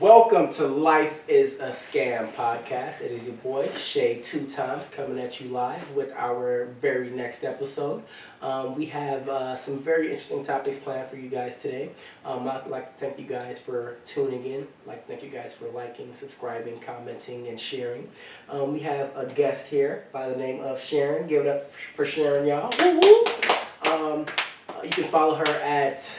Welcome to Life is a Scam podcast. It is your boy, Shay, 2 times, coming at you live with our very next episode. We have some very interesting topics planned for you guys today. I'd like to thank you guys for tuning in. I'd like to thank you guys for liking, subscribing, commenting, and sharing. We have a guest here by the name of Sharon. Give it up for Sharon, y'all. Woo-woo. You can follow her at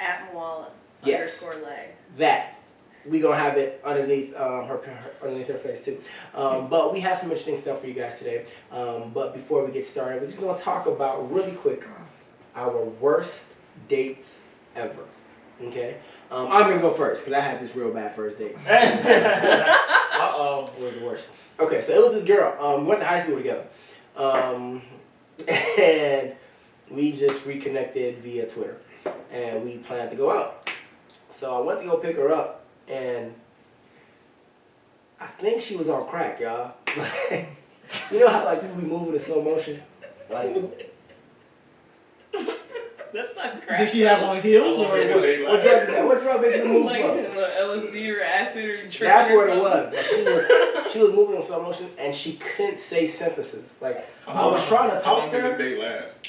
Mwala yes, _leg. That. We're going to have it underneath underneath her face too. But we have some interesting stuff for you guys today. But before we get started, we're just going to talk about really quick our worst dates ever. Okay? I'm going to go first because I had this real bad first date. Uh-oh. It was the worst. Okay, so it was this girl. We went to high school together. And we just reconnected via Twitter. And we planned to go out. So I went to go pick her up. And I think she was on crack, y'all. You know how people be moving in slow motion? Like, That's not crack. Did she have on heels or what drug is that? What drug makes you move like slow? LSD or acid or tripping? That's what it was. Like, she was moving in slow motion and she couldn't say sentences. Like, I was trying to talk to her. How long did the date last?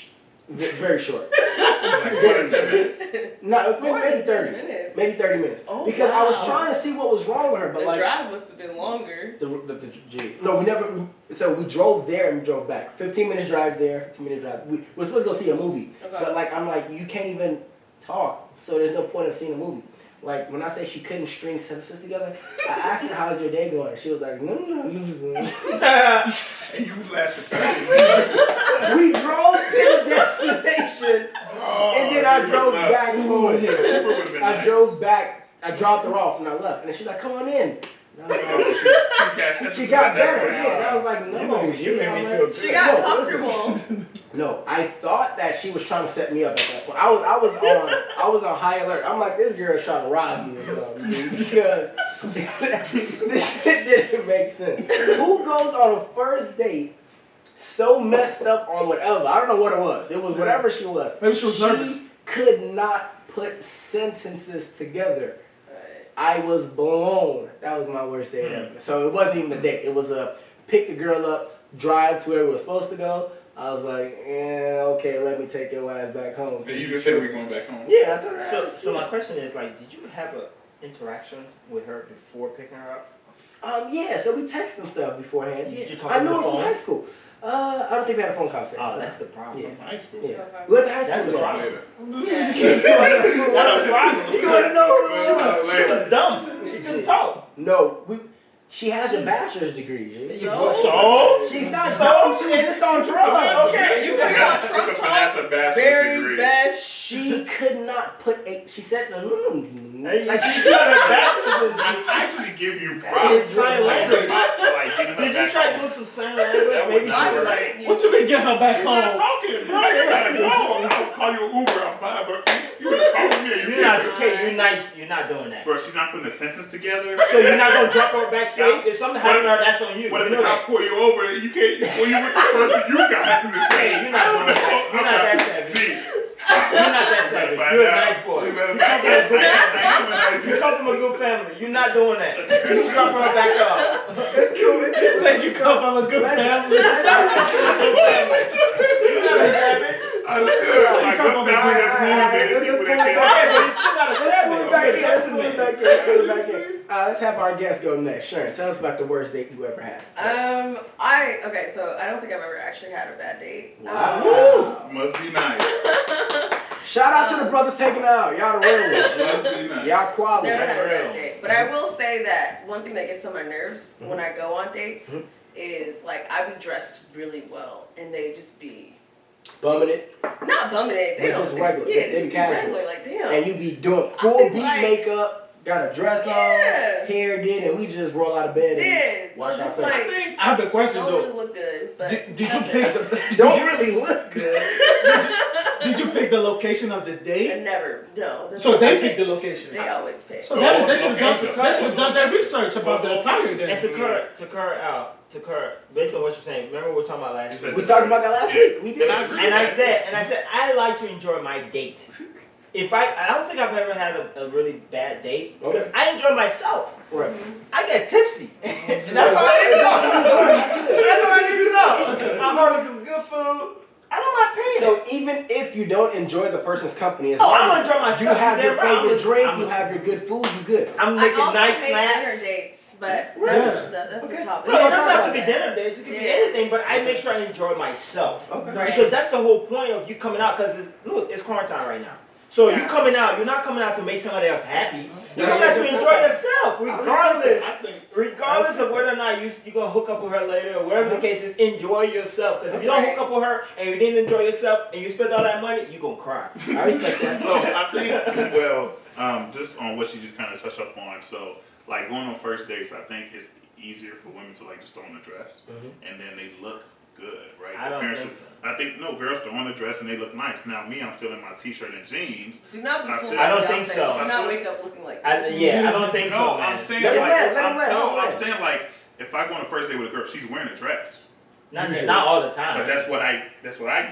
Very short. Like 30 minutes. No, maybe 30 minutes. Maybe 30 minutes. Oh, because wow. I was trying to see what was wrong with her. But the drive must have been longer. No, we never. So we drove there and we drove back. 15 minutes drive there, 15 minutes drive. We were supposed to go see a movie. Okay. But I'm like, you can't even talk. So there's no point of seeing a movie. Like, when I say she couldn't string sentences together, I asked her, how's your day going? She was like, no. And you lasted 30 minutes. We drove to the destination, and then I drove back home. I drove back, I dropped her off, and I left. And then she's like, come on in. She got better, yeah. And I was like, no. You made me feel good. She got comfortable. No, I thought that she was trying to set me up at that point. I was on high alert. I'm like, this girl's trying to rob me or something, dude, because this shit didn't make sense. Who goes on a first date so messed up on whatever? I don't know what it was. It was whatever she was. Maybe she was nervous. She could not put sentences together. I was blown. That was my worst date ever. So it wasn't even a date. It was a pick the girl up, drive to where we were supposed to go. I was like, okay, let me take your ass back home. And you just said we're going back home? Yeah, I told her. So my question is, did you have an interaction with her before picking her up? Yeah, so we text and stuff beforehand. Did you talk I on knew the her from phone? high school. I don't think we had a phone conversation. Oh, that's the problem. Yeah. High school? Yeah. We went to high school That's the together. problem. Later. That's the problem. You want to know? She was dumb. She couldn't talk. No, she has a bachelor's degree. G. So? She's not dumb. She was just on drugs. Okay. You figured out Trump That's a talk. bachelor's Very degree. best. She could not put a. She said, Hey, like she she tried her bachelor's I actually give you in props. sign language. Getting her Did you back try home. doing some sign language? Maybe she I was would like, like what you been getting her back You're not home? talking, bro. You gotta go. I'll call you an Uber. I'm fine, but you gotta call me. You're not, okay, you're nice. You're not doing that. Bro, she's not putting the sentence together. So you're not going to drop her back safe? If something happened to her, that's on you. What if You the know cops that. pull you over and you can't, when you with the person you got in the Hey, you're not doing that. You're not that savage. You're not that savage. You're a nice boy. You come from a good family. You're not doing that. You drop her back off. it's cool. It's Said you come from a good family. You're not a savage. I still like good family that's more than people that Okay, but can't. he's still not a savage. Let's pull it back in. Let's have our guest go next. Sharon, tell us about the worst date you ever had. So I don't think I've ever actually had a bad date. Wow. Must be nice. Shout out to the brothers taking it out. Y'all the real ones. Must be nice. Y'all quality. Never had a bad date. But I will say that one thing that gets on my nerves when I go on dates is I be dressed really well and they just be Bumming it. not bumming it. They They're don't just regular. Yeah, They be just casual. regular. Like damn. And you be doing full beat like- makeup. got a dress on, hair did, and we just roll out of bed and wash our face. Like, I have a question don't though. really look good, but Did you pick the? Don't really look good. Did you pick the location of the date? I never. No. So they picked the location. They always pick. So they should have done that research about the attire then. And to Kurt, based on what you're saying, remember we were talking about last week. We talked about that last week. We did. And I said I like to enjoy my date. I don't think I've ever had a really bad date because I enjoy myself. Right. I get tipsy. That's all I need to know. That's all I need to know. I'm ordering some good food. I don't mind paying. So even if you don't enjoy the person's company, as I'm long gonna as enjoy myself. you have your favorite drink, I'm you have your good food, you good. I'm making I also nice hate snacks. dinner dates, but that's Okay. a topic. No, it doesn't have to about be that. dinner dates. It could be anything, but I make sure I enjoy myself. Okay. Because that's the whole point of you coming out. Because it's quarantine right now. So you coming out, you're not coming out to make somebody else happy. You're coming out to enjoy yourself, regardless of whether or not you're gonna hook up with her later or whatever the case is. Enjoy yourself. Because if you don't hook up with her and you didn't enjoy yourself and you spend all that money, you're gonna cry. I respect that. So I think, just on what she just kind of touched up on, so like going on first dates, I think it's easier for women to like just throw on a dress and then they look good, right? I don't think so. I think no, girls throw on a dress and they look nice. Now me, I'm still in my t-shirt and jeans. Do not be fooled. I don't think so. Do not wake up looking like I this. don't think so, No, man. I'm saying Let like, him land. I'm saying like, if I go on a first date with a girl, she's wearing a dress. Not all the time. But that's what I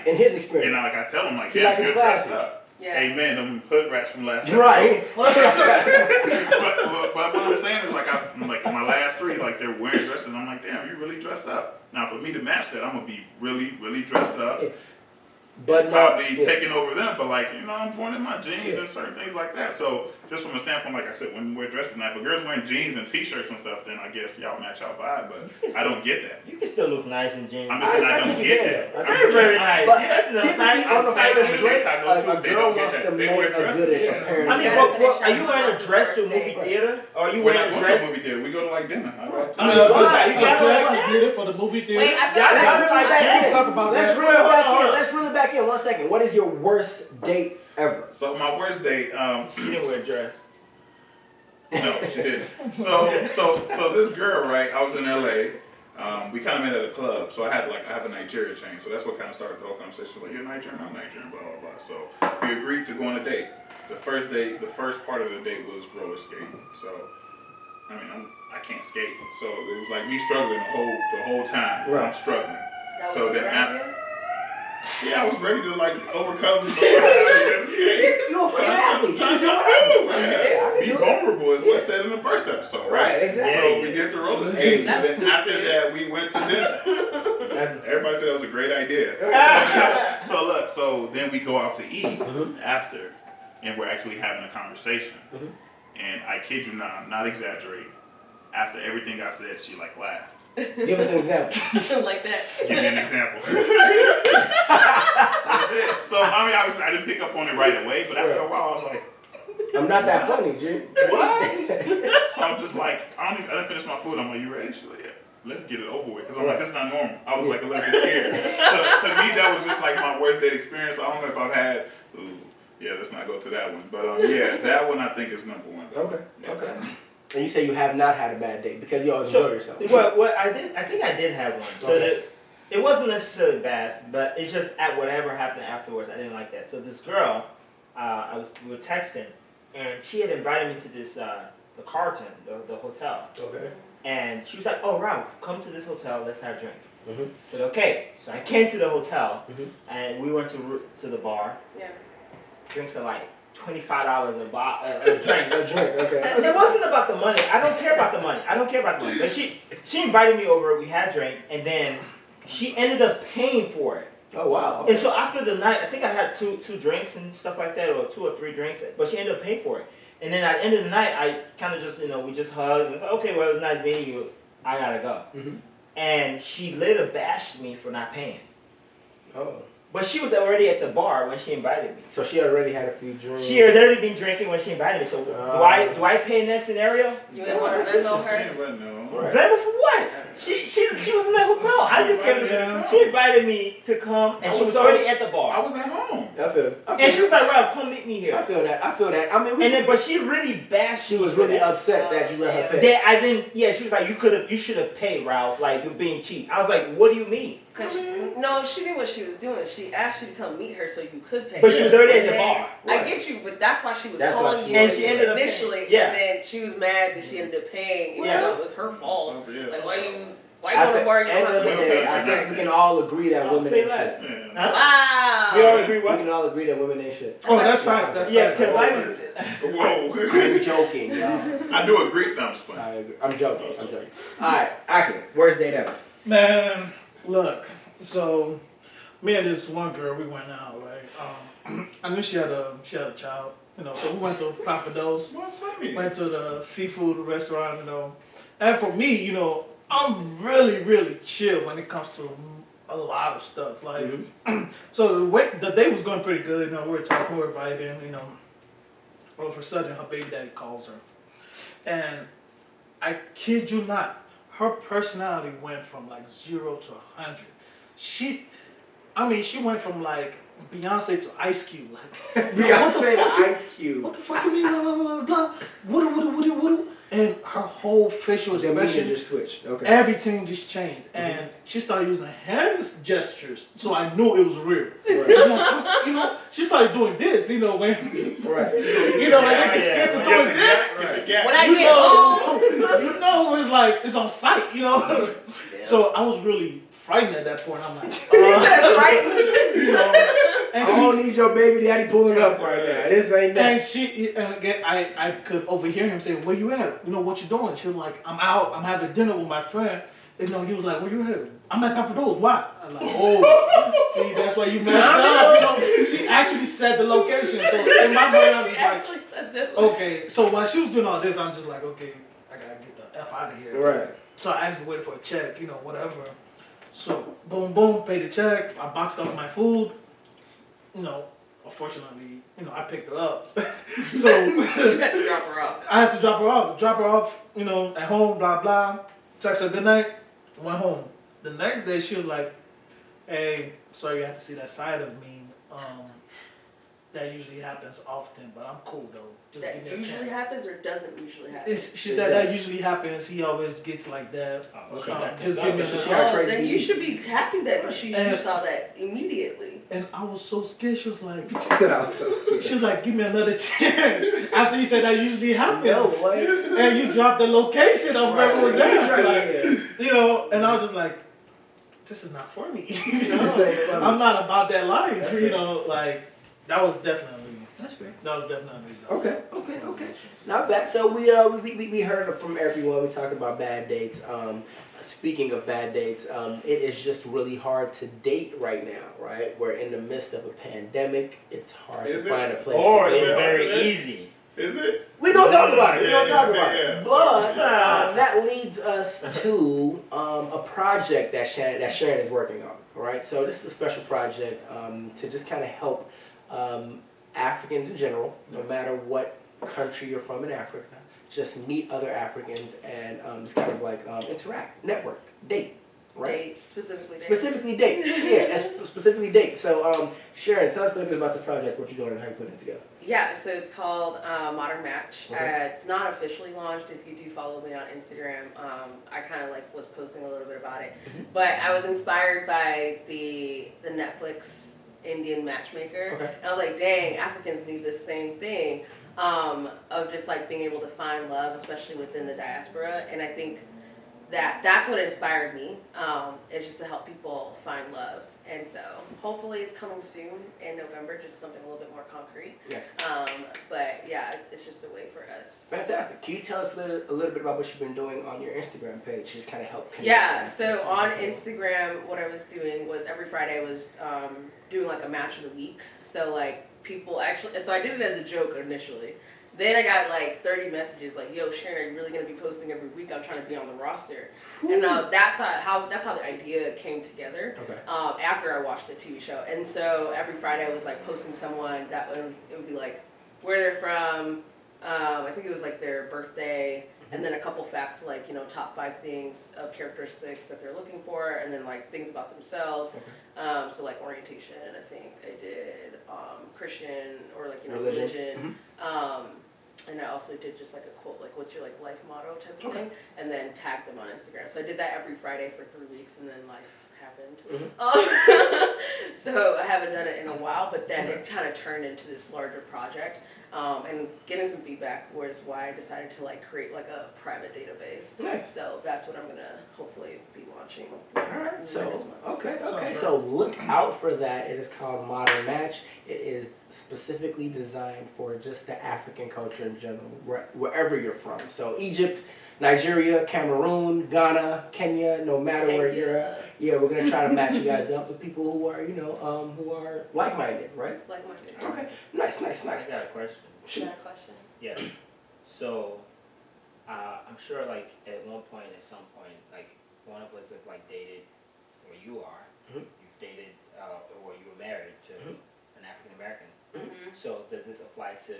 get. In his And experience. I, like I tell them like, You yeah, like it you're classy. dressed up. Yeah. Hey man, them hood rats from last Right. but what I'm saying is like I'm like in my last three, like they're wearing dresses. I'm like, damn, you really dressed up. Now for me to match that, I'm gonna be really, really dressed up. But Probably taking over them, but like, you know, I'm going in my jeans and certain things like that. So just from a standpoint, like I said, when we wear dresses, now if a girl's wearing jeans and t-shirts and stuff, then I guess y'all match y'all vibe, but I don't get that. You can still look nice in jeans. I'm just saying I don't think get that. Very, very nice. But That's enough typically time. on the saying first the drink, dates I go to, a they girl don't get wants that. to They make wear a good dresses, yeah. appearance. I mean, You gotta what, are finish you your wearing a house's dress to a first movie date. theater? Or are you We're wearing not a going to a dress? movie theater. We go to like dinner. I mean, Why? a You got dress one? is needed for the movie theater. Wait, I feel Let's like reel it back in. Talk about Let's that. reel it back Hold in. on. Let's reel it back in. 1 second. What is your worst date ever? So my worst date, She didn't wear a dress. no, she didn't. So this girl, right? I was in LA. We kind of met at a club, so I have a Nigeria chain, so that's what kind of started the whole conversation. Like, you're Nigerian, I'm Nigerian, blah blah blah. So we agreed to go on a date. The first part of the date was roller skating. So I mean, I can't skate, so it was like me struggling the whole time. Right. I'm struggling. That was So your then idea? Yeah, I was ready to like overcome the skate. You're a freak athlete. Sometimes Yeah, I can be do it. vulnerable is what's said in the first episode, right? Right, exactly. So we did the roller skating, and then That's after stupid. that we went to dinner. Everybody said that was a great idea. So look, so then we go out to eat after, and we're actually having a conversation. And I kid you not, I'm not exaggerating. After everything I said, she like laughed. Give us an example. Like that. Give me an example. So I mean, obviously I didn't pick up on it right away, but after a while I was like, I'm not that funny, G. what? So I'm just like, I didn't finish my food. I'm like, you ready? She's like, yeah. Let's get it over with. Because I'm like, this is not normal. I was like a little bit scared. So to me, that was just like my worst date experience. I don't know if I've had, yeah, let's not go to that one. But yeah, that one I think is number one. Okay. And you say you have not had a bad date because you always enjoy yourself. Well, I think I did have one. So that it wasn't necessarily bad, but it's just at whatever happened afterwards, I didn't like that. So this girl, we were texting, and she had invited me to this the Carlton, the hotel. Okay. And she was like, "Oh, Rob, come to this hotel. Let's have a drink." I said, "Okay." So I came to the hotel, and we went to the bar. Yeah. Drinks are like $25 a drink. A drink, okay. It wasn't about the money. I don't care about the money. But she invited me over. We had a drink, and then she ended up paying for it. Oh, wow. Okay. And so after the night, I think I had two drinks and stuff like that, or 2 or 3 drinks. But she ended up paying for it. And then at the end of the night, I kind of just, we just hugged and said, "Okay, well, it was nice meeting you. I gotta go." And she later bashed me for not paying. Oh. But she was already at the bar when she invited me. So she already had a few drinks. She had already been drinking when she invited me. So do I pay in that scenario? You didn't want to Venmo her? Venmo for what? She was in that hotel. I just gave her. She invited me to come, and she was already at the bar. I was at home. I feel and she was like, "Ralph, come meet me here." I feel that. I mean, but she really bashed. She was really upset that you let her pay. That I didn't. Yeah, she was like, you should have paid, Ralph. Like, you're being cheap. I was like, what do you mean? No, she knew what she was doing. She asked you to come meet her so you could pay. But she was already at the bar. I get you, but that's why she was calling you. And she ended up initially, paying. and then she was mad that she ended up paying, even though it was her fault. Like, why you go to bar? End of the day, I think we can all agree that women ain't shit. Wow. We all agree what? We can all agree that women ain't shit. Oh, that's facts. That's Yeah, facts. because Whoa. I'm joking, y'all. I do agree. No, I'm just playing. I agree. I'm joking. Alright, Akin, worst date ever. Man, look. So, me and this one girl, we went out, right? I knew she had a child, you know. So we went to Papa Do's. Went to the seafood restaurant, you know. And for me, you know, I'm really, really chill when it comes to a lot of stuff. Like, so the day was going pretty good. You know, we were talking, we were vibing, you know. All of a sudden, her baby daddy calls her, and I kid you not, her personality went from like 0 to 100. She went from like Beyonce to Ice Cube. Like, Beyonce to Ice Cube. What the fuck you mean? Blah, blah, blah, blah. What? And her whole facial expression just switched. Okay. Everything just changed. And she started using hand gestures. So I knew it was real. Right. You know, she started doing this, you know, when Right. you know, when they get scared to doing this. When I get home. You know, it's like it's on sight, you know. So I was really frightened at that point. I'm like, you know, and I don't need your baby daddy pulling up right now. This ain't that. And again, I could overhear him say, "Where you at? You know what you doing?" She was like, "I'm out. I'm having dinner with my friend." You know, he was like, "Where you at?" "I'm at Papa Do's." "Why?" I'm like, "Oh, see, that's why you messed up." You know, she actually said the location. So in my mind, I was like, "Okay." So while she was doing all this, I'm just like, "Okay, I gotta get the F out of here." Right. So I actually waited for a check. You know, whatever. So boom, boom, paid the check. I boxed up my food. You know, unfortunately, you know, I picked her up. So You had to drop her off. I had to drop her off, you know, at home, blah, blah. Text her good night, went home. The next day, she was like, "Hey, sorry you have to see that side of me. That usually happens often, but I'm cool though. Just That give me a usually chance." happens or doesn't usually happen? She said that usually happens. He always gets like that. Just give me a then you should be happy that you saw that immediately. And I was so scared. She was like, She she was like, "Give me another chance." After you said that usually happens. No way. And you dropped the location of where it was at. Right. Like, you know, and I was just like, this is not for me. You know? I'm not about that life. You know, like, that was definitely. That's fair. That was definitely. Okay. Not bad. So we heard from everyone. We talked about bad dates. Speaking of bad dates, it is just really hard to date right now, right? We're in the midst of a pandemic. It's hard to find a place or to it's date. very easy. Is it? We gonna talk about it. Yeah. But that leads us to a project that Sharon is working on. All right. So this is a special project to just kind of help Africans in general, no matter what country you're from in Africa, just meet other Africans and just kind of like interact, network, date. Right? Specifically date. Yeah, specifically date. So, Sharon, tell us a little bit about the project, what you're doing, and how you're putting it together. Yeah, so it's called Modern Match. Okay. It's not officially launched. If you do follow me on Instagram, I kind of like was posting a little bit about it. But I was inspired by the Netflix Indian matchmaker. Okay. And I was like, dang, Africans need this same thing of just like being able to find love, especially within the diaspora. And I think that's what inspired me, is just to help people find love. And so hopefully it's coming soon in November, just something a little bit more concrete. Yes. But yeah, it's just a way for us. Fantastic. Can you tell us a little bit about what you've been doing on your Instagram page? Just kind of help connect. Yeah, so on Instagram, what I was doing was every Friday I was doing like a match of the week. So like people actually, so I did it as a joke initially. Then I got like 30 messages like, "Yo, Sharon, are you really gonna be posting every week? I'm trying to be on the roster." And that's how the idea came together. Okay. After I watched the TV show, and so every Friday I was like posting someone that it would be like where they're from. I think it was like their birthday, and then a couple facts like top 5 things of characteristics that they're looking for, and then like things about themselves. Okay. So like orientation, I think I did Christian or like religion. and I also did just like a quote like what's your like life motto type of thing, and then tagged them on Instagram. So I did that every Friday for 3 weeks, and then life happened. So I haven't done it in a while, but then it kind of turned into this larger project. And getting some feedback was why I decided to like create like a private database. Nice. So that's what I'm gonna hopefully be launching. Alright, next so month. okay. So look out for that. It is called Modern Match. It is specifically designed for just the African culture in general, wherever you're from. So Egypt, Nigeria, Cameroon, Ghana, Kenya, no matter where you're at. Yeah, we're gonna try to match you guys up with people who are, who are like-minded, right? Like-minded. Okay, nice. I got a question. You got a question? Yes. So, I'm sure like at one point, at some point, like one of us have like dated, where you are, you've dated, or you were married to an African American. So does this apply to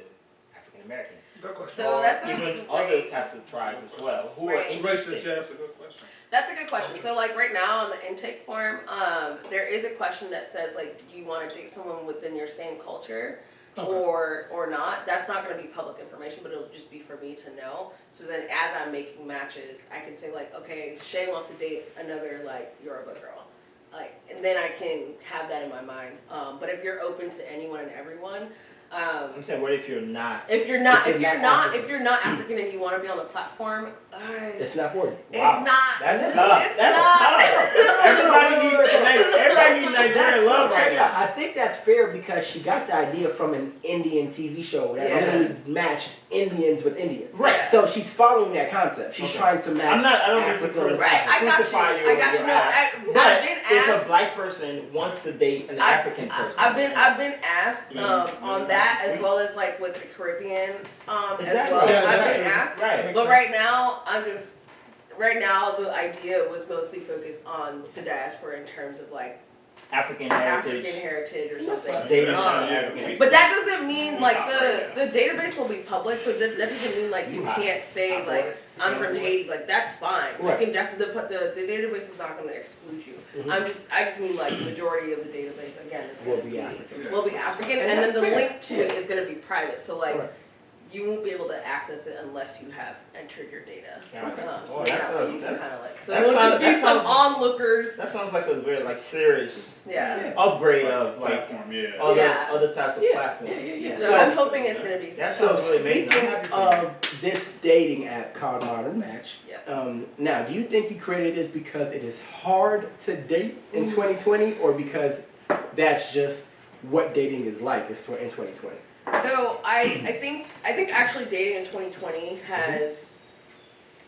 African Americans? Good question. So that's Even a other great, types of tribes as well, who are Right. interested. Racist, yeah, that's a good question. that's a good question. So like right now on the intake form, there is a question that says like, do you want to date someone within your same culture? Okay. Or not. That's not going to be public information, but it'll just be for me to know. So then as I'm making matches, I can say like, okay, Shay wants to date another like Yoruba girl. Like, and then I can have that in my mind. But if you're open to anyone and everyone, I'm saying, what if you're not? if you're not African. and you want to be on the platform, It's not for you. Wow. it's not. That's tough. It's That's not. tough. Everybody needs Nigerian love right now. I think that's fair because she got the idea from an Indian TV show that literally matched Indians with Indians. Right. So she's following that concept. She's trying to match. I don't mean Africa. to Right, I got you. crucify you. I got you. No, I've But been if asked. a black person wants to date an African person, I've been asked on that as well as like with the Caribbean as Exactly. well. Yeah, I've that's been true. asked, right? but right now the idea was mostly focused on the diaspora in terms of like African heritage. African heritage or something. Dating Yeah. But that doesn't mean like the database will be public, so that doesn't mean like you can't say like I'm from Haiti. Like that's fine. Right. You can definitely put the database is not going to exclude you. I just mean like the majority of the database again is Will gonna be African. Will be African, And and then that's the fair. link to it is going to be private. So like. Right. You won't be able to access it unless you have entered your data. Okay. So Oh, yeah, that's- you can that's- kinda like. So that it'll sounds- just be that some sounds- onlookers. That sounds like a very like serious Yeah. upgrade of like Platform, yeah. other types of Yeah. platforms. Yeah. So I'm hoping it's going to be. That So sounds really amazing. I'm speaking happy for you. of this dating app called Modern Match, Yeah. now do you think you created this because it is hard to date in 2020, or because that's just what dating is like in 2020? So I think actually dating in 2020 has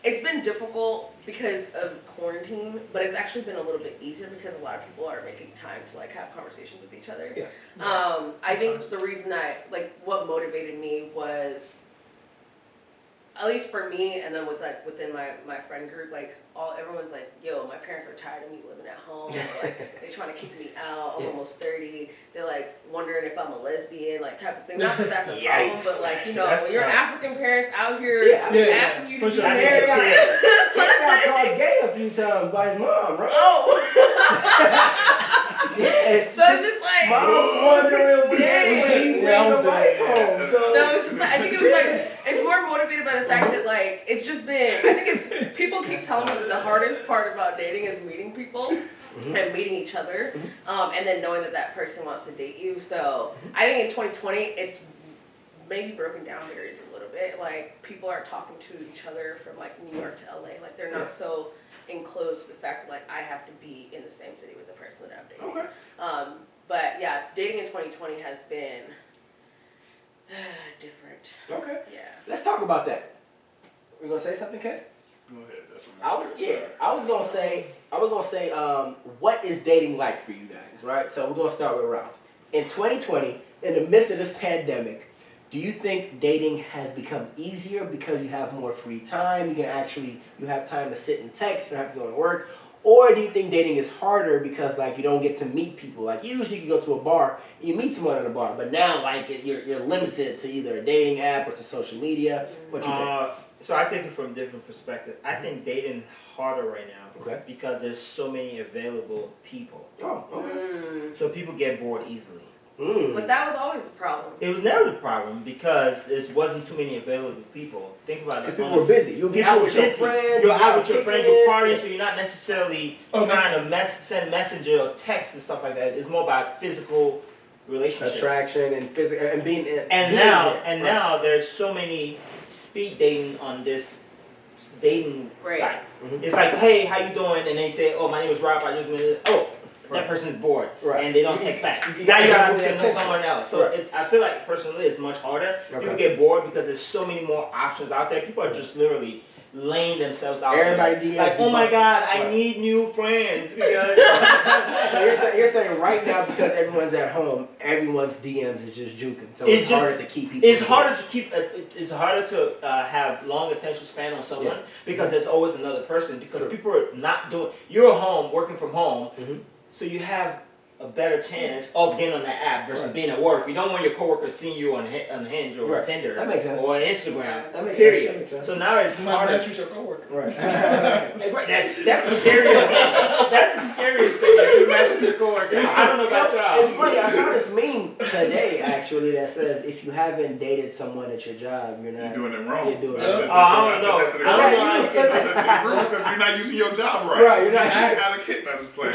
it's been difficult because of quarantine, but it's actually been a little bit easier because a lot of people are making time to like have conversations with each other. Yeah. I think the reason what motivated me was, at least for me, and then within my friend group, like everyone's like, yo, my parents are tired of me living at home. Like they trying to kick me out. I'm almost 30. They're like wondering if I'm a lesbian, like type of thing. Not that that's a problem, but like That's when your tough. African parents out here asking you to for be sure. married. He got called gay a few times by his mom, right? Oh. Yeah. So it's just like. Mom's wondering when he bring the wife home. So it's just like, I think it was like, it's more motivated by the fact that like, it's just been, I think it's, people keep telling me that the hardest part about dating is meeting people and meeting each other, and then knowing that that person wants to date you. So I think in 2020, it's maybe broken down barriers a little bit. Like people are talking to each other from like New York to LA. Like they're not so enclosed to the fact that like I have to be in the same city with the person that I'm dating. Okay. But yeah, dating in 2020 has been different. Okay. Yeah. Let's talk about that. You gonna say something, Kay? Go ahead. That's what I was gonna say, what is dating like for you guys, right? So we're gonna start with Ralph. In 2020, in the midst of this pandemic, Do you think dating has become easier because you have more free time? You have time to sit and text, you don't have to go to work? Or do you think dating is harder because like you don't get to meet people? Like usually you go to a bar and you meet someone at a bar, but now like you're limited to either a dating app or to social media. What you think? So I take it from a different perspective. I think dating is harder right now because there's so many available people. Oh, okay. So people get bored easily. But that was always the problem. It was never the problem because there wasn't too many available people. Think about it. Because people were busy. You'll be out with your friends. You're out with your friends, you're partying, so you're not necessarily trying to send messenger or text and stuff like that. It's more about physical relationships. Attraction and physical and being. Now there's so many speed dating on this dating sites. It's like, hey, how you doing? And they say, oh, my name is Rob. I just went. Oh. That person's bored, and they don't text back. Now you gotta move to someone else. So I feel like personally it's much harder. People get bored because there's so many more options out there. People are just literally laying themselves out Everybody there. Like, oh my God, I need new friends because. So you're saying right now because everyone's at home, everyone's DMs is just juking. So it's harder to keep people. It's harder to keep. It's harder to have long attention span on someone because there's always another person. Because people are not doing. You're at home working from home. So you have a better chance of getting on that app versus being at work. You don't want your coworkers seeing you on Hinge or Tinder or Instagram. Period. That makes sense. So now it's harder. Choose your coworker. Right. That's the scariest thing. That's the scariest thing. If you imagine your coworker. I don't know about y'all. It's funny. I saw this meme today actually that says if you haven't dated someone at your job, you're doing it wrong. You're doing it wrong. I don't know. Because you're not using your job right. Right. You're not. How the kidnappers play.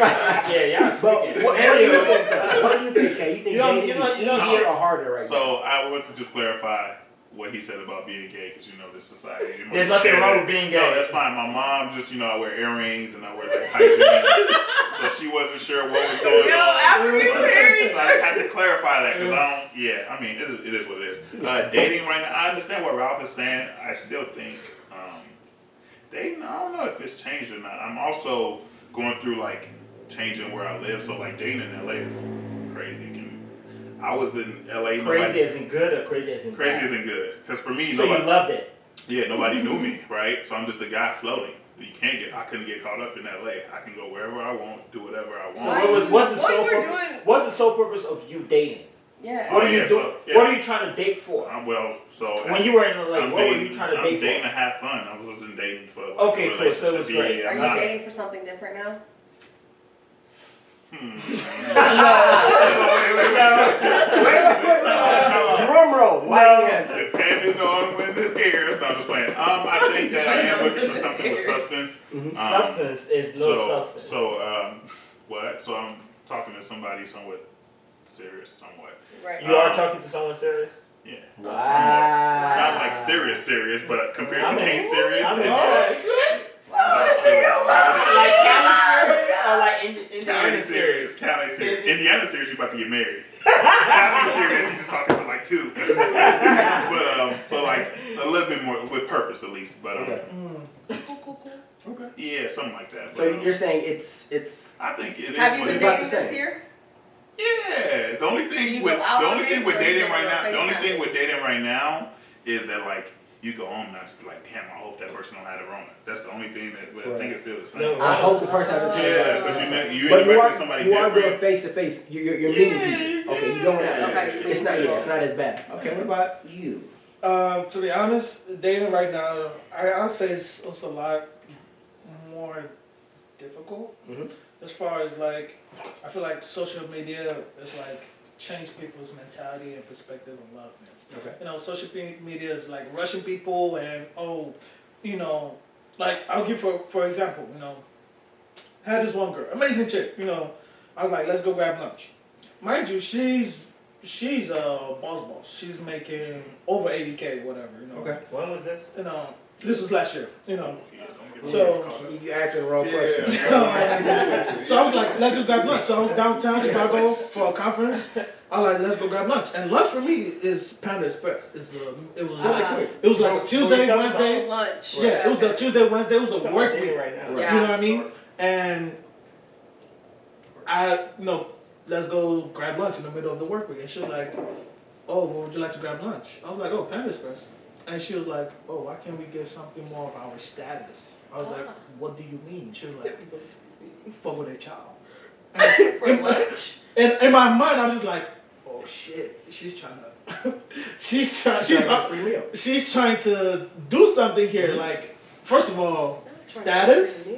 But what do you think, Kay? You think dating is easier or harder right now? So I want to just clarify what he said about being gay, because this society. There's nothing wrong with being gay. No, that's fine. My mom just, I wear earrings and I wear like tight jeans. So she wasn't sure what was going on. So I had to clarify that because it is what it is. Dating right now, I understand what Ralph is saying. I still think dating, I don't know if it's changed or not. I'm also going through like changing where I live, so like dating in LA is crazy. I was in LA. Crazy isn't good or crazy isn't crazy bad? Isn't good because for me, so you loved it. Yeah, nobody knew me, right? So I'm just a guy floating. I couldn't get caught up in LA. I can go wherever I want, do whatever I want. So what's the sole purpose of you dating? Yeah. What are you doing? What are you trying to date for? When you were in LA, what were you trying to date for? I'm dating to have fun. I wasn't dating for like, okay, cool. So it was great. Are you dating for something different now? Drum roll. Depending on when this airs. No, I'm just playing. I think that I am looking for something with substance. Substance is no substance. So, what? So I'm talking to somebody somewhat serious, somewhat. Right. You are talking to someone serious? Yeah. Wow. Not like serious, but compared to Kane's serious. Like Cali serious or like Indiana serious? Cali serious. Indiana serious, you about to get married. Cali serious, you just talking to like two. But so like a little bit more with purpose at least. But okay. Yeah, something like that. So you're saying it's. I think it is. Have you been dating this year? Yeah. The only thing with dating right now is that like. You go home and I just be like, damn, I hope that person don't have the Rona. That's the only thing that, but I think it's still the same. No, I hope the person has the same. Yeah, because you interacting with somebody different. You are going face to face. You're meeting people. Okay, you going out. Okay, it's not as bad. Okay, what about you? To be honest, dating right now, I'll say it's a lot more difficult. As far as like, I feel like social media is like change people's mentality and perspective on loveness. Okay. Social media is like rushing people and like I'll give for example, I had this one girl, amazing chick, I was like, let's go grab lunch. Mind you, she's a boss. She's making over 80K, whatever, Okay. When was this? This was last year, So you asking the wrong question. So I was like, let's just grab lunch. So I was downtown Chicago for a conference. I was like, let's go grab lunch. And lunch for me is Panda Express. It was really quick. It was like a Tuesday, Wednesday. Lunch. Yeah, it was a Tuesday, Wednesday. It was a work week right now. Yeah. You know what I mean? And let's go grab lunch in the middle of the work week. And she was like, oh, what would you like to grab lunch? I was like, oh, Panda Express. And she was like, oh, why can't we get something more of our status? I was like, what do you mean? She was like, fuck with a child. And For lunch? And in my mind, I'm just like, oh shit, she's trying to, she's trying to do something here. Like, first of all, status,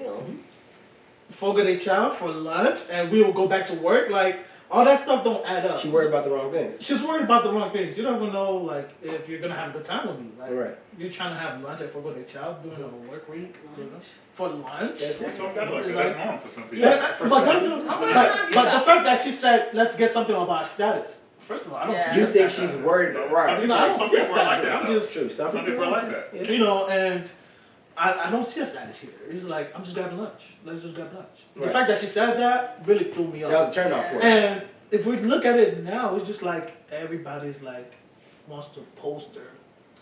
forget a child for lunch, and we will go back to work. Like, all that stuff don't add up. She worried about the wrong things. She's worried about the wrong things. You don't even know, like, if you're gonna have a good time with me. Like, Right. you're trying to have lunch at forget a child during a work week, you know, for lunch. That's normal for some people. Yeah, for but, some but the fact that she said, let's get something of our status. First of all, I don't see You her think status. she's worried about right? You know, I don't Some see her people are like status. that, I'm though. just, True. Some people are like that. you know, and I don't see a status here. It's like, I'm just grabbing lunch. Let's just grab lunch. The Right. fact that she said that really threw me off. That was a turn off for you. And if we look at it now, it's just like everybody's like wants to post their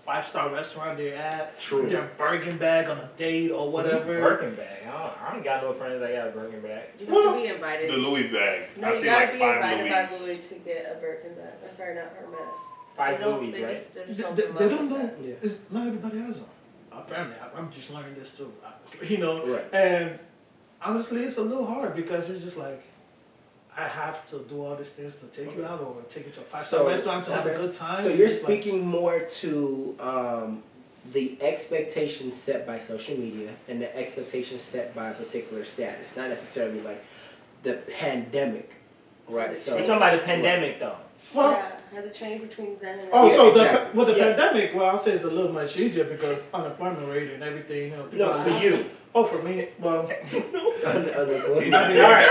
5-star restaurant they're at, True. their Birkin bag on a date or whatever. Birkin bag. I don't got no friends that got a Birkin bag. You have to be invited. The Louis bag. No, I you see gotta like be 5 invited by Louis. Louis to get a Birkin bag. I'm sorry, not Hermes. 5 They don't- Louis, they right? just- there's They something don't wrong know. with Yeah. It's, not everybody has them. Apparently, I'm just learning this too. Obviously, you know. Right. And honestly, it's a little hard because it's just like I have to do all these things to take you out or take you to a 5-star restaurant to have a good time. So you're It's like- speaking more to the expectations set by social media and the expectations set by a particular status, not necessarily like the pandemic, right? So We're talking about the pandemic, though. Well, Yeah. Has it changed between then and oh, Yeah, so exactly. with the Yes. pandemic, well, I'll say it's a little much easier because unemployment rate and everything, you know. people No, are- for you. Oh, for me, well, unemployment. I mean, All right.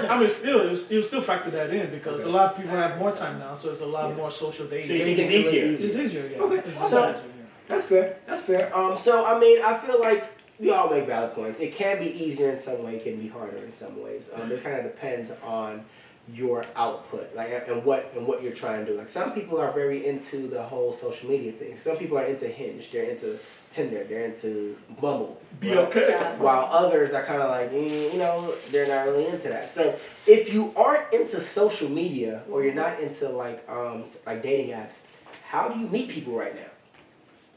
I mean, still, you still factor that in because a lot of people have more time now, so it's a lot more social dating. So you So think you it's think easier? it's It's easier, yeah. Okay, It's so- easier, yeah. That's fair. That's fair. So I mean, I feel like we all make valid points. It can be easier in some way. It can be harder in some ways. It kind of depends on your output, like and what you're trying to do. Like some people are very into the whole social media thing. Some people are into Hinge. They're into Tinder. They're into Bumble. Be right? okay. Yeah. While others are kind of like, you know, they're not really into that. So if you aren't into social media or you're not into like dating apps, how do you meet people right now?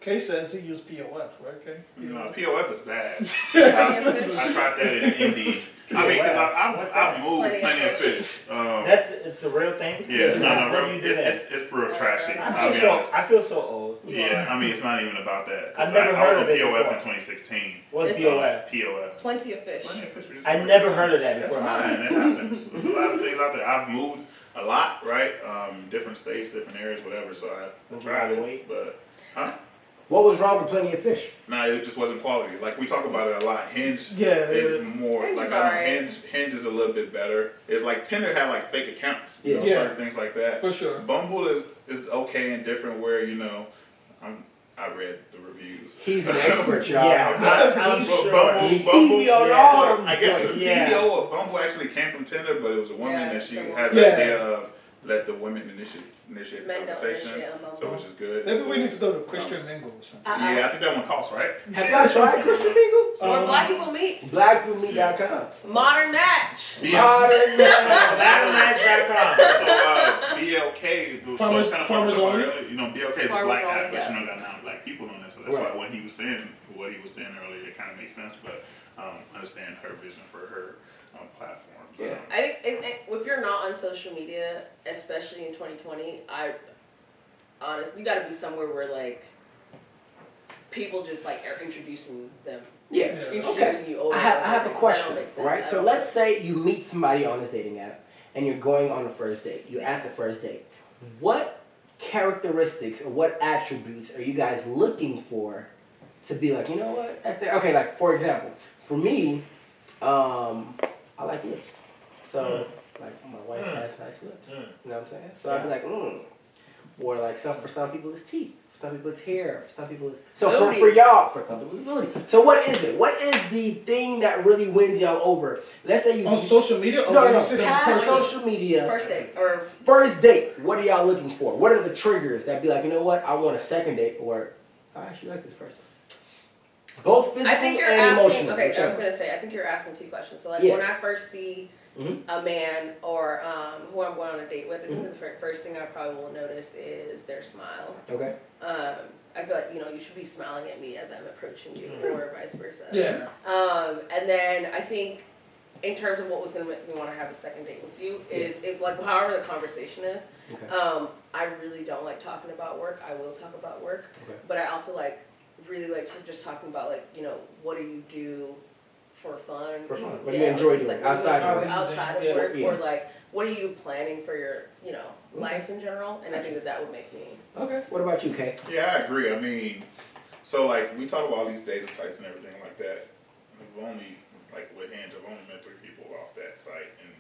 Kay says he used POF, right, Kay? No, POF is bad. I tried that in Indy. I mean, because I've moved plenty of fish. It's a real thing. Yeah, it's not What no do real. you do that? It's real trashy. I I'll be feel honest. so. I feel so old. Yeah, I mean, it's not even about that. 'Cause I've never I heard was of on it POF before. in 2016. What's It's POF? POF. Plenty of fish. Plenty of fish. We just I don't never know. heard of that That's before. in my fine. life. It happens. There's a lot of things out there. I've moved a lot, right? Different states, different areas, whatever. So I've tried it, but What was wrong with Plenty of Fish? nah, it just wasn't quality. Like we talk about it a lot. Hinge Yeah, is more Hinge like is alright. Hinge is a little bit better. It's like Tinder had like fake accounts, you know, Yeah. certain things like that. For sure. Bumble is okay and different where you know I read the reviews. He's an expert, y'all. Yeah, I'm But sure. Bumble, He on yeah, all so them I guess the Yeah. CEO of Bumble actually came from Tinder, but it was a woman Yeah, that she someone- had Yeah. the idea of let the women initiate the Men don't conversation, initiate on so Bumble. which is good. Maybe we need to go to Christian Mingles. Yeah, I think that one costs, right? Have y'all tried Christian Mingle? Or black people meet. Blackroommeet.com. Modern match. Modern BlackMatch.com. So BLK, was Farmers- so kind of Farmers talked about Only? earlier, you know, BLK is a Farmers black Only, app, but yeah. you know, got non-black people on it, so that's Right. why what he was saying earlier, it kind of makes sense, but understand her vision for her platform. Yeah. I think if you're not on social media, especially in 2020, you got to be somewhere where like people just like are introducing them, Yeah. introducing you over. I have a That don't question, make sense. right? I So don't let's say you meet somebody on this dating app and you're going on the first date. You're at the first date. What characteristics or what attributes are you guys looking for to be like, you know what? Okay, like for example, for me, I like lips. So like my wife has nice lips. You know what I'm saying? So I'd be like, Or like for some people it's teeth. For some people it's hair. For some people it's... So for y'all, for some people it's booty. So what is it? What is the thing that really wins y'all over? Let's say you... On social media? Or No, you sit in past person? social media. First date or First date. What are y'all looking for? What are the triggers that be like, you know what? I want a second date, or I actually like this person. Both physical I think you're and asking. emotional. Okay, I was whichever. gonna say. I think you're asking two questions. So like Yeah. when I first see a man or who I'm going on a date with, I think the first thing I probably will notice is their smile. Okay. I feel like, you should be smiling at me as I'm approaching you, or vice versa. Yeah. And then I think in terms of what was going to make me want to have a second date with you is, like, however the conversation is, I really don't like talking about work. I will talk about work, but I also really like just talking about, like, what do you do for fun? For fun. What do you enjoy doing outside of work? Outside of work, or like, what are you planning for your, life in general? And I think that would make me. Okay. What about you, Kay? Yeah, I agree. I mean, so like we talk about all these dating sites and everything like that. We've only, like with Hinge, I've only met 3 people off that site in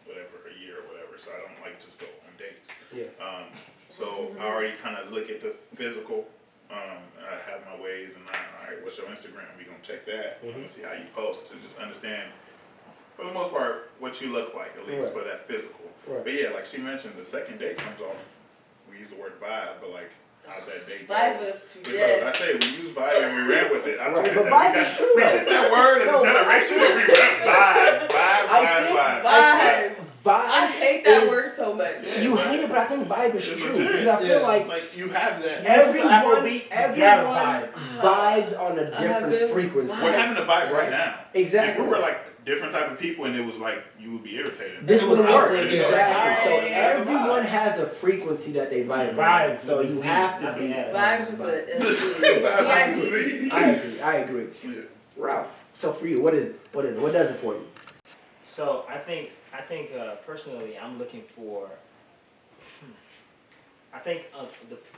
whatever, a year or whatever. So I don't like just go on dates. Yeah. So I already kind of look at the physical. I have my ways, and all right, what's your Instagram? We gonna check that. I'm gonna see how you post, and just understand, for the most part, what you look like, at least for that physical. Right. But yeah, like she mentioned, the second date comes off. We use the word vibe, but like, how's that date? Vibe was too good. I say we use vibe and we ran with it. I Right. tweeted But that. vibe is true. We took that word as a generation and we ran vibe. I hate that word so much. You hate it, but I think vibe is true. legit. Because I feel like you have that. everyone vibe. vibes on a different frequency. We're having a vibe right now. Exactly. If we were like different type of people and it was like you would be irritated. This wouldn't work. awkward, Exactly. So Right. everyone has a frequency that they vibe. So you have to be Vibes with I agree. Yeah. Ralph. So for you, what does it for you? So I think personally, I'm looking for. I think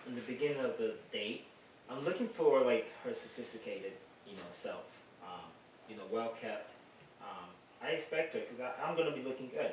in the beginning of the date, I'm looking for like her sophisticated, self. Well kept. I expect her because I'm gonna be looking good,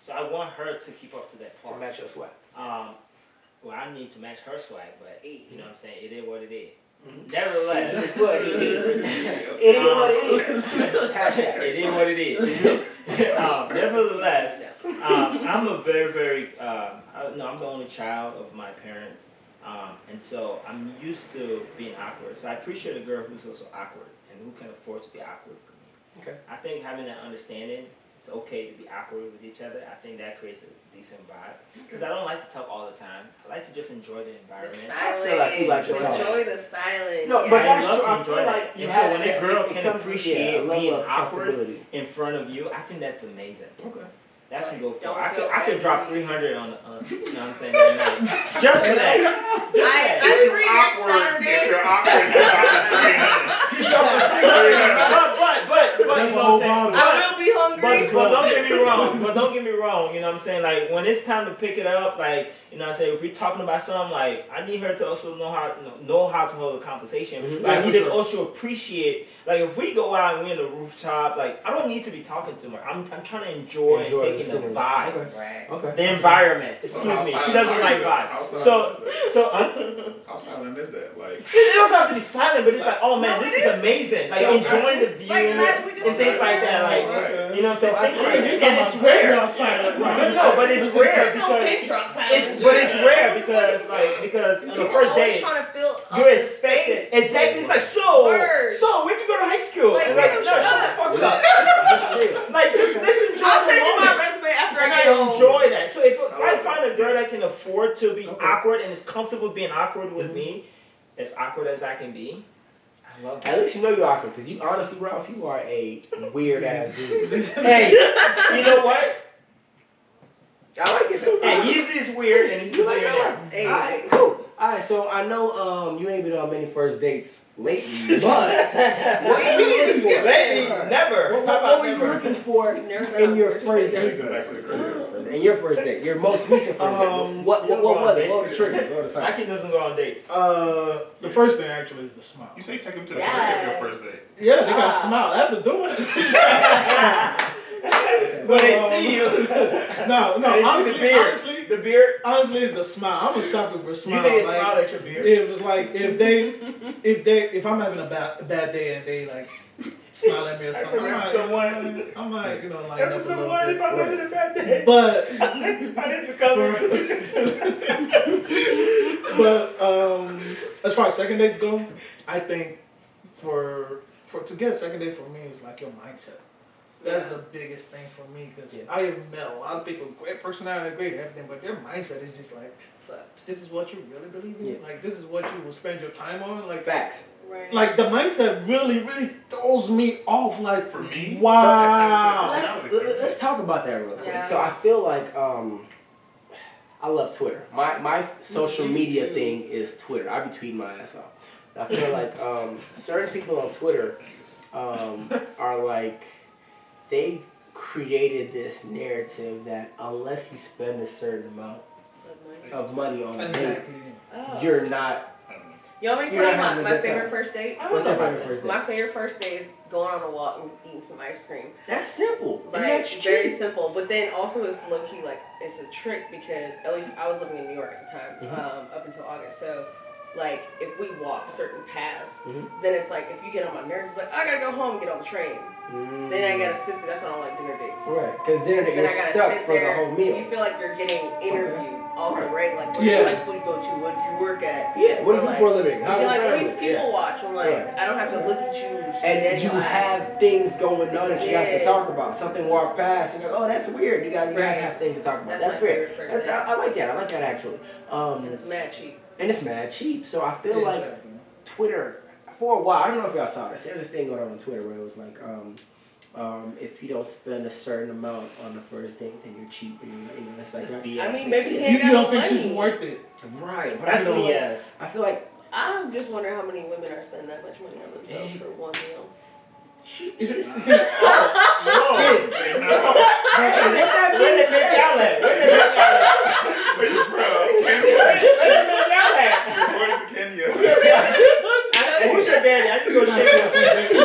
so I want her to keep up to that part. To match your swag. Well, I need to match her swag, but you know what I'm saying. It is what it is. Mm-hmm. Nevertheless, It is what it is. Hashtag. it is what it is. Nevertheless, I'm a very, very, I'm the only child of my parent, and so I'm used to being awkward. So I appreciate a girl who's also awkward and who can afford to be awkward for me. Okay. I think having that understanding, it's okay to be awkward with each other. I think that creates a decent vibe. Because I don't like to talk all the time. I like to just enjoy the environment. Silence. I feel like you like to talk. Enjoy the silence. No, but that's true. I I feel like you and have so when a girl can appreciate a level being of awkward comfortability. in front of you, I think that's amazing. Okay. That can go Don't far. feel I could bad drop for me. 300 on you know what I'm saying, that night. Just for that. I'm free next If Saturday. you're awkward, But you That's know a whole what I'm saying? bottle. I will be hungry. But don't get me wrong, you know what I'm saying? Like, when it's time to pick it up, like, you know what I'm saying, if we're talking about something, like, I need her to also know how to hold a conversation. But I need to also appreciate, like, if we go out and we're in the rooftop, like, I don't need to be talking to her. I'm trying to enjoy and taking the vibe. Okay. Right. Okay. The environment. Excuse me. She doesn't like vibe. So how silent is that? Like, it doesn't have to be silent, but it's like, oh man, No, this it is is. amazing. Like, So, enjoying the view Like, imagine we just and things like that. Like, Right. you know what I'm saying? Things like You're that. talking And it's about rare. outside of No, but it's rare No because pin drop silence. but it's rare because on the People first always date trying to fill up you're the expected. space. Exactly. It's like, so Words. where'd you go to high school? Like, And like, damn, no, shut shut the up. fuck up. Like, just enjoy I'll the send you my moment. resume after I And get I home. enjoy that. So if I love find a girl that can afford to be Okay. awkward and is comfortable being awkward with me, as awkward as I can be, I love that. At least you know you're awkward, because you honestly, Ralph, you are a weird ass dude. Hey, you know what? I like it though. Hey, Yeezy is weird and he's a You like billionaire. that? Hey. Alright, cool. Alright, so I know you ain't been on many first dates lately, but what were you looking for? Lately, never. What were you looking for You've never been in on your first first date. date? Back to the crib. In your first date, your most recent first date. What was it? What were the triggers? What were the signs? Akin doesn't go on dates. The first thing actually is the smile. You say take him to the Yes. crib your first date. Yeah, they gotta smile after doing it. When they see you, No, they see honestly, the beard. honestly, The beard. honestly, it's the smile. I'm a sucker for You smile. think they like, smile at your beard? It was like if I'm having a bad day and they like smile at me or something. I'm like, you know, like Every up a someone, little if I'm having a bad day, bit. But I need to come as far as second dates go, I think for to get a second date for me is like your mindset. That's the biggest thing for me because I have met a lot of people, great personality, great everything, but their mindset is just like, this is what you really believe in? Like, this is what you will spend your time on? Like, facts. Right. Like, the mindset really, really throws me off. Like, For me, wow. Let's talk about that real quick. Yeah. So I feel like I love Twitter. My social media thing is Twitter. I be tweeting my ass off. I feel like certain people on Twitter are like, they've created this narrative that unless you spend a certain amount of money on a date, you're not. You want me to tell you my favorite first date? What's your favorite first date? My favorite first date is going on a walk and eating some ice cream. That's simple. Like, And that's very cheap. simple. But then also it's low key like it's a trick because at least I was living in New York at the time, up until August. So like if we walk certain paths, then it's like if you get on my nerves, but I gotta go home and get on the train. Then I gotta sit there. That's why I don't like dinner dates. Right, because dinner date, Then I you're gotta stuck sit for there. the whole meal. You feel like you're getting interviewed also, right? Like what high school you go to, what did you work at? Yeah, what do you do Like, for a living? How You're your like, family? please people watch. I'm like, Right. I don't have to look at you. And you have things going on that you have to talk about. Something walk past, and you're like, oh, that's weird. You gotta have things to talk about. That's my fair. favorite first date. I like that. I like that actually. And it's mad cheap. And it's mad cheap. So I feel like Twitter, for a while, I don't know if y'all saw this. There's this thing going on Twitter where it was like, if you don't spend a certain amount on the first date, then you're cheap. And it's like, I mean, maybe he You ain't got don't no think money. she's worth it? right. But That's I feel like, BS. I feel like I'm just wondering how many women are spending that much money on themselves for one meal. Is it? Whoa. Where they make y'all at? Where they make y'all at? Where you from? Where they make y'all at? Where's Kenya? Who's your daddy? I need to go shake you.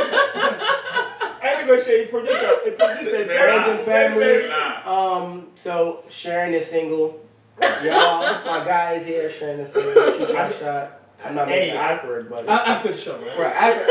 I need to go shake you. Producer. friends and family. Nah. So Sharon is single. Y'all, my guy is here. Sharon is single. She got shot. I'm not making it awkward, but After the show, right? right after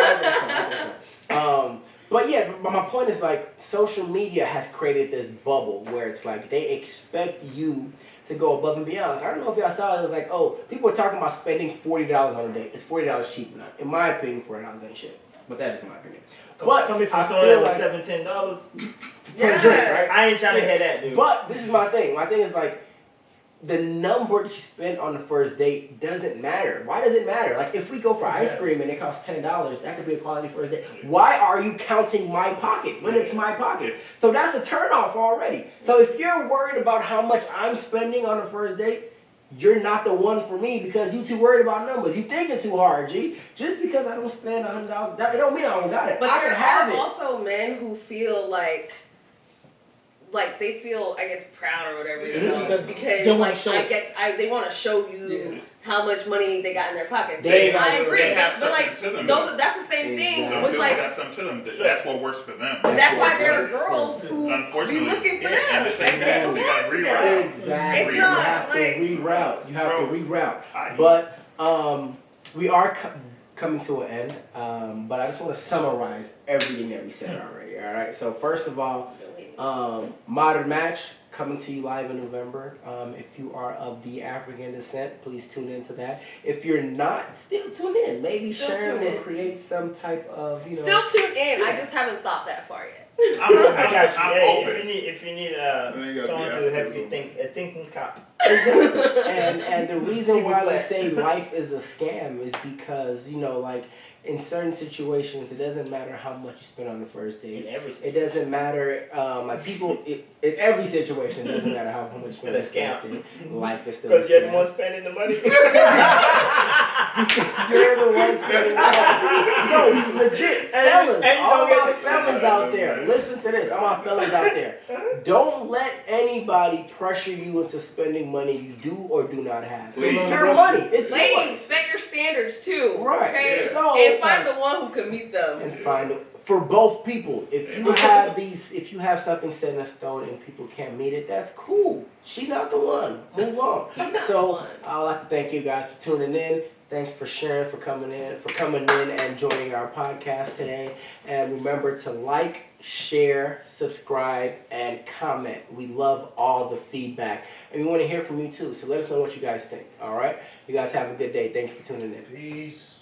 the show. But yeah, but my point is like social media has created this bubble where it's like they expect you to go above and beyond. Like, I don't know if y'all saw it. It was like, oh, people were talking about spending $40 on a date. Is $40 cheap enough? In my opinion, $40 ain't shit. But that's just my opinion. But coming from I someone feel that was like $17. for a drink, right? I ain't trying to hear that, dude. But this is my thing. My thing is like, the number that you spend on the first date doesn't matter. Why does it matter? Like, if we go for ice cream and it costs $10, that could be a quality first date. Why are you counting my pocket when it's my pocket? So that's a turnoff already. So if you're worried about how much I'm spending on the first date, you're not the one for me because you too worried about numbers. You thinking too hard, G. Just because I don't spend $100, that don't mean I don't got it. But I can have it. also men who feel like they feel, I guess, proud or whatever, you know, because they wanna like show they want to show you how much money they got in their pockets. They I have- agree, they have but like something to them, those, that's the same thing. Exactly. With They like, got something to them. That's what works for them. but that's why what there are works girls who be Unfortunately, looking for yeah, them. and the same They thing, so you gotta belong reroute. together. Exactly. It's You not, have like- to reroute. You have to reroute. I- But we are coming to an end. But I just want to summarize everything that we said already. All right. So first of all, Modern Match coming to you live in November. If you are of the African descent, please tune into that. If you're not, still tune in. Maybe Still Sharon tune will in. create some type of Still tune in. I just haven't thought that far yet. I got you. I'm Hey, open. if you need Then you gotta someone be to help African. you think, a thinking cop. and the reason why we Black. say life is a scam is because, you know, like in certain situations, it doesn't matter how much you spend on the first In date. every It doesn't matter, like people, in every situation, it doesn't matter how much you spend on the It's still a first date. Life is still a Because you're the scam. one spending the money. You're the one spending money. So, legit, fellas, and you all don't my get fellas out there, listen to this, all my fellas out there. Don't let anybody pressure you into spending money you do or do not have. Please. It's your money. It's Ladies, yours. set your standards too. Right. Okay? So, and find the one who can meet them. and find for both people. If you have if you have something set in stone and people can't meet it, that's cool. She not the one. Move on. So I'd like to thank you guys for tuning in. Thanks for Sharon for coming in and joining our podcast today. And remember to like, share, subscribe, and comment. We love all the feedback. And we want to hear from you too. So let us know what you guys think. All right? You guys have a good day. Thank you for tuning in. Peace.